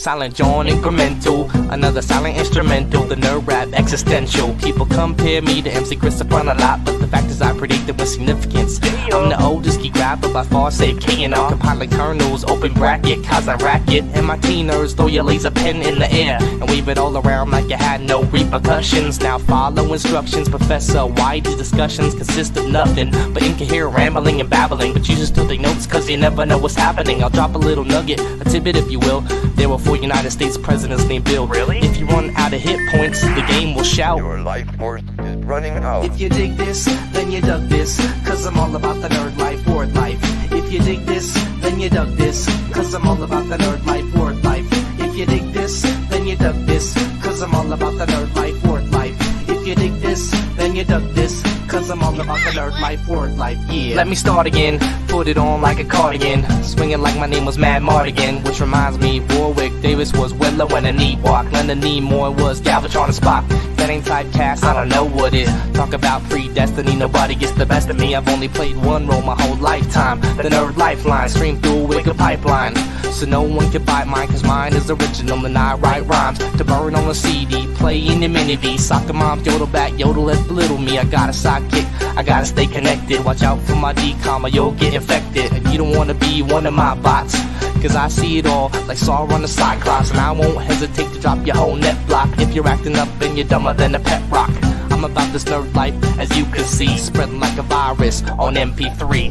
Silent John incremental, another silent instrumental, the nerd rap existential. People compare me to MC Christopher a lot, but the fact is I predicted with significance. I'm the oldest geek rapper by far, save K&R, compiling kernels, open bracket, cause I racket. And my teen nerds throw your laser pen in the air and wave it all around like you had no repercussions. Now follow instructions, Professor. Why these discussions consist of nothing but incoherent rambling and babbling, but you should still take notes cause you never know what's happening. I'll drop a little nugget, a tidbit if you will. There were 4 United States presidents named Bill. Really? If you run out of hit points, the game will shout. Your life force is running out. If you dig this, then you dug this, cause I'm all about the nerd life, word life. If you dig this, then you dug this, cause I'm all about the nerd life, word life. If you dig this, then you dug this, cause I'm all about the nerd life, word life. If you dig this, then you dug this, cause I'm all about the nerd life, word life, yeah. Let me start again, put it on like a cardigan, swinging like my name was Mad Mardigan. Which reminds me, Warwick Davis was Willow and a Ewok. Leonard Nimoy was Galvatron and Spock. That ain't typecast, I don't know what is. Talk about predestiny, nobody gets the best of me. I've only played one role my whole lifetime, the nerd lifeline, stream through a wicked pipeline. So no one can buy mine, cause mine is original and I write rhymes to burn on a CD, play in the mini-V. Soccer moms yodel back, yodel has belittled me. I got a sidekick, I gotta stay connected. Watch out for my decom or you'll get infected. And you don't wanna be one of my bots, cause I see it all like Sauron the Cyclops. And I won't hesitate to drop your whole net block if you're acting up and you're dumber than a pet rock. I'm about this nerd life, as you can see, spreading like a virus on MP3.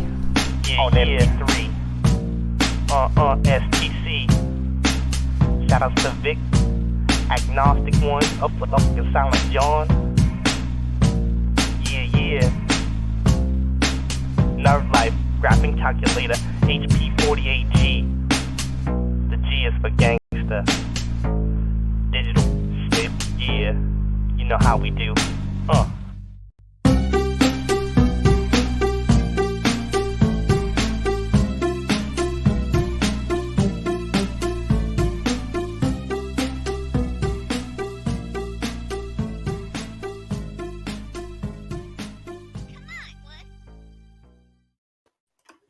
Yeah, on MP3. STC. Shoutouts to Vic, Agnostic One, up your Silent John. Yeah. Nerd Life, Graphing Calculator, HP48G. The G is for gangster. Digital shit, yeah. You know how we do.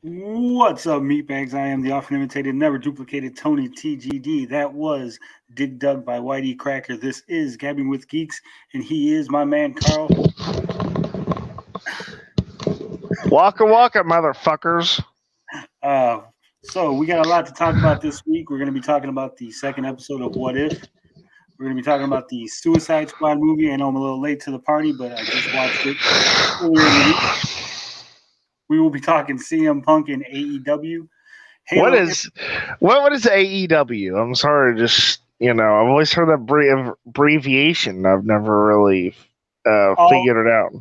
What's up, meatbags? I am the often imitated, never duplicated TonyTGD. That was Dig Dug by Whitey Cracker. This is Gabbing with Geeks, and he is my man, Carl. Waka waka, motherfuckers. So we got a lot to talk about this week. We're going to be talking about the second episode of What If. We're going to be talking about the Suicide Squad movie. I know I'm a little late to the party, but I just watched it earlier in the week. We will be talking CM Punk and AEW. What is AEW? I'm sorry, just I've always heard that abbreviation. I've never really figured it out.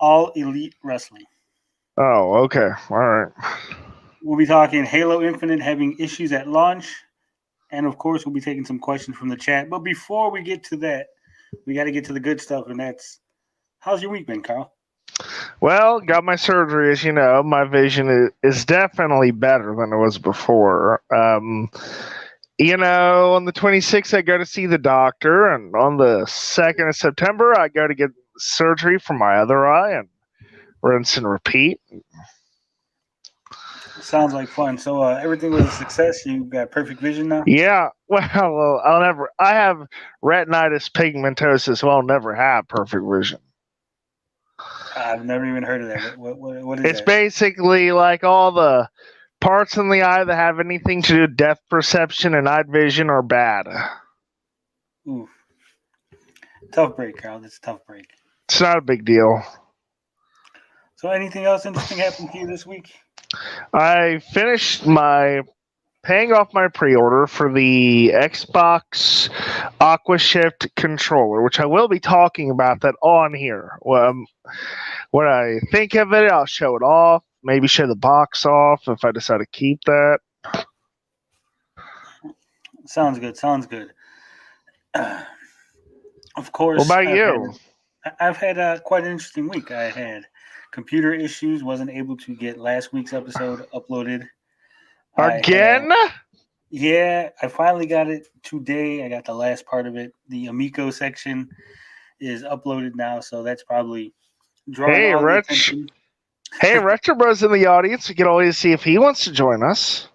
All Elite Wrestling. Oh, okay, all right. We'll be talking Halo Infinite having issues at launch, and of course, we'll be taking some questions from the chat. But before we get to that, we got to get to the good stuff, and that's how's your week been, Carl? Well, got my surgery, as you know. My vision is definitely better than it was before. On the 26th, I go to see the doctor, and on the 2nd of September, I go to get surgery for my other eye, and rinse and repeat. Sounds like fun. So everything was a success. You got perfect vision now? Yeah. Well, I have retinitis pigmentosus, so I'll never have perfect vision. I've never even heard of that. What is it's that? Basically like all the parts in the eye that have anything to do with depth perception and night vision are bad. Ooh. Tough break, Carl. That's a tough break. It's not a big deal. So anything else interesting happened to you this week? I finished paying off my pre-order for the Xbox AquaShift controller, which I will be talking about that on here. When I think of it, I'll show it off, maybe show the box off if I decide to keep that. Sounds good. Of course. What about you? I've had quite an interesting week. I had computer issues, wasn't able to get last week's episode uploaded. Again? Yeah, I finally got it today. I got the last part of it. The Amico section is uploaded now, so that's probably drawing all the attention. Hey, Retro Bro's in the audience. We can always see if he wants to join us.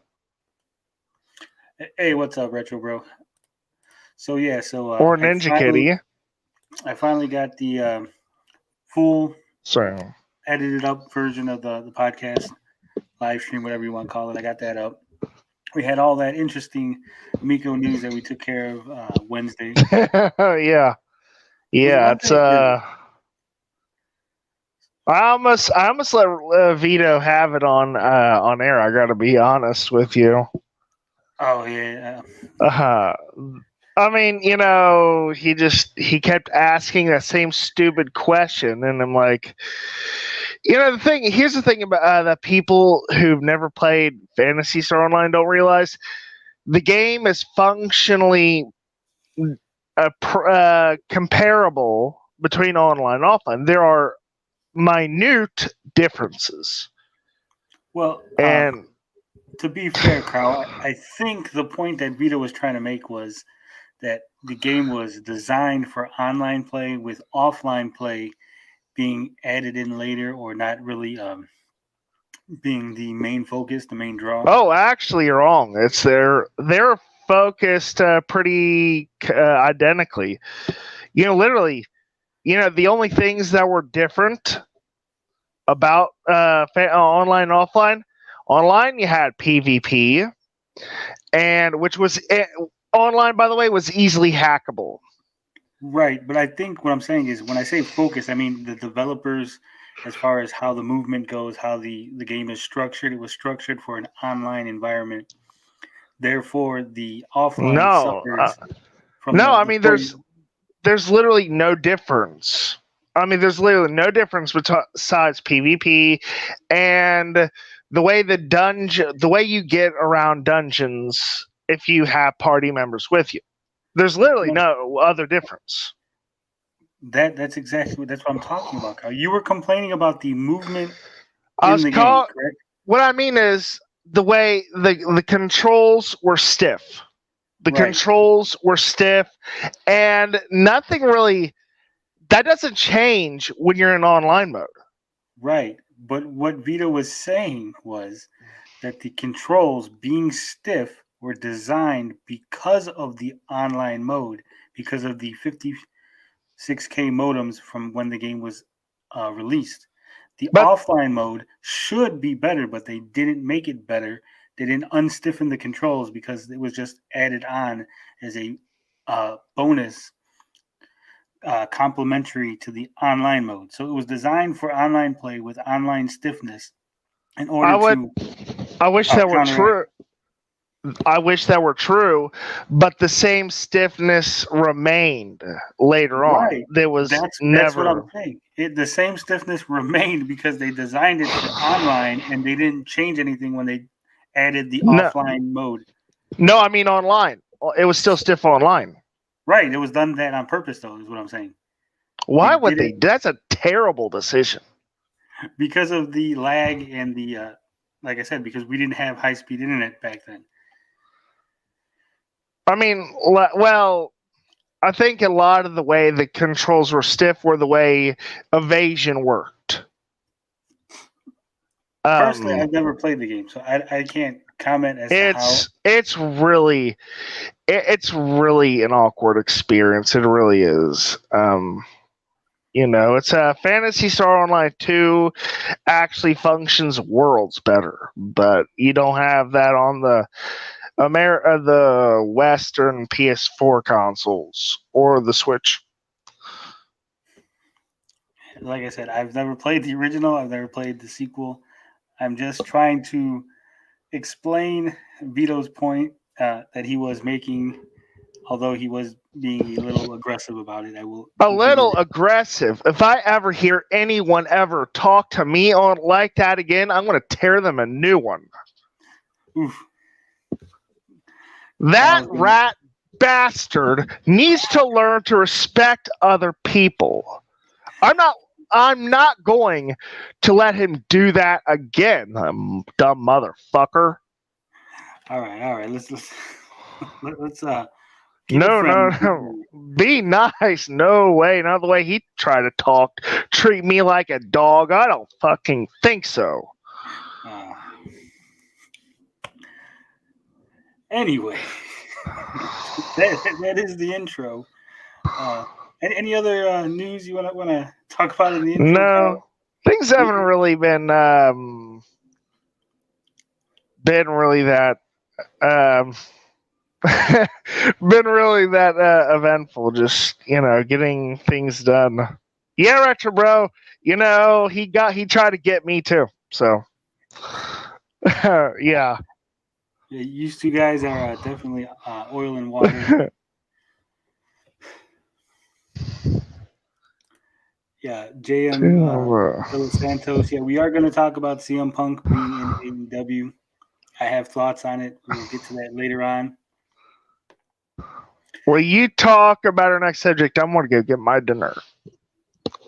Hey, what's up, Retro Bro? So or Ninja Kitty. I finally got the full So edited up version of the podcast, live stream, whatever you want to call it. I got that up. We had all that interesting Miko news that we took care of Wednesday. yeah, it's I almost let Vito have it on air. I got to be honest with you. Oh yeah. I mean, he kept asking that same stupid question, and I'm like, here's the thing about that people who've never played Phantasy Star Online don't realize the game is functionally comparable between online and offline. There are minute differences. Well, and to be fair, Carl, I think the point that Vito was trying to make was that the game was designed for online play, with offline play being added in later, or not really being the main focus, the main draw. Oh, actually, you're wrong. It's they're focused pretty identically. Literally, the only things that were different about online and offline. Online, you had PvP, and which was online, by the way, was easily hackable. Right, but I think what I'm saying is, when I say focus, I mean the developers, as far as how the movement goes, how the game is structured. It was structured for an online environment. Therefore, the offline suffers from I mean, there's literally no difference. I mean, there's literally no difference besides PvP and the way you get around dungeons if you have party members with you. There's literally no other difference. That's what I'm talking about, Carl. You were complaining about the movement in the game, correct? What I mean is the way the controls were stiff. The controls were stiff, and nothing really. That doesn't change when you're in online mode. Right. But what Vito was saying was that the controls, being stiff, were designed because of the online mode, because of the 56K modems from when the game was released. The offline mode should be better, but they didn't make it better. They didn't unstiffen the controls because it was just added on as a bonus complementary to the online mode. So it was designed for online play with online stiffness in order I wish that were true. I wish that were true, but the same stiffness remained later on. Right. There was that's never. what I'm saying. The same stiffness remained because they designed it for online, and they didn't change anything when they added the offline mode. No, I mean online. It was still stiff online. Right. It was done that on purpose, though, is what I'm saying. Why would they? That's a terrible decision. Because of the lag and the, like I said, because we didn't have high-speed internet back then. I mean, well, I think a lot of the way the controls were stiff were the way evasion worked. Personally, I've never played the game, so I can't comment as to how. It's really an awkward experience. It really is. It's a Phantasy Star Online 2 actually functions worlds better, but you don't have that on the Western PS4 consoles or the Switch. Like I said, I've never played the original. I've never played the sequel. I'm just trying to explain Vito's point that he was making, although he was being a little aggressive about it. Aggressive. If I ever hear anyone ever talk to me on like that again, I'm going to tear them a new one. Oof. That rat bastard needs to learn to respect other people. I'm not going to let him do that again, dumb motherfucker. All right. Let's No. Be nice. No way. Not the way he tried to treat me like a dog. I don't fucking think so. Anyway. that is the intro. Any other news you want to talk about in the intro? No, Carl? things haven't really been that been really that eventful. Just getting things done. Yeah, Retro Bro. He tried to get me too. So yeah. Yeah, you two guys are definitely oil and water. Yeah, JM Los Santos. Yeah, we are going to talk about CM Punk being in AEW. I have thoughts on it. We'll get to that later on. Well, you talk about our next subject. I'm going to go get my dinner.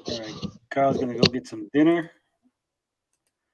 All right, Carl's going to go get some dinner.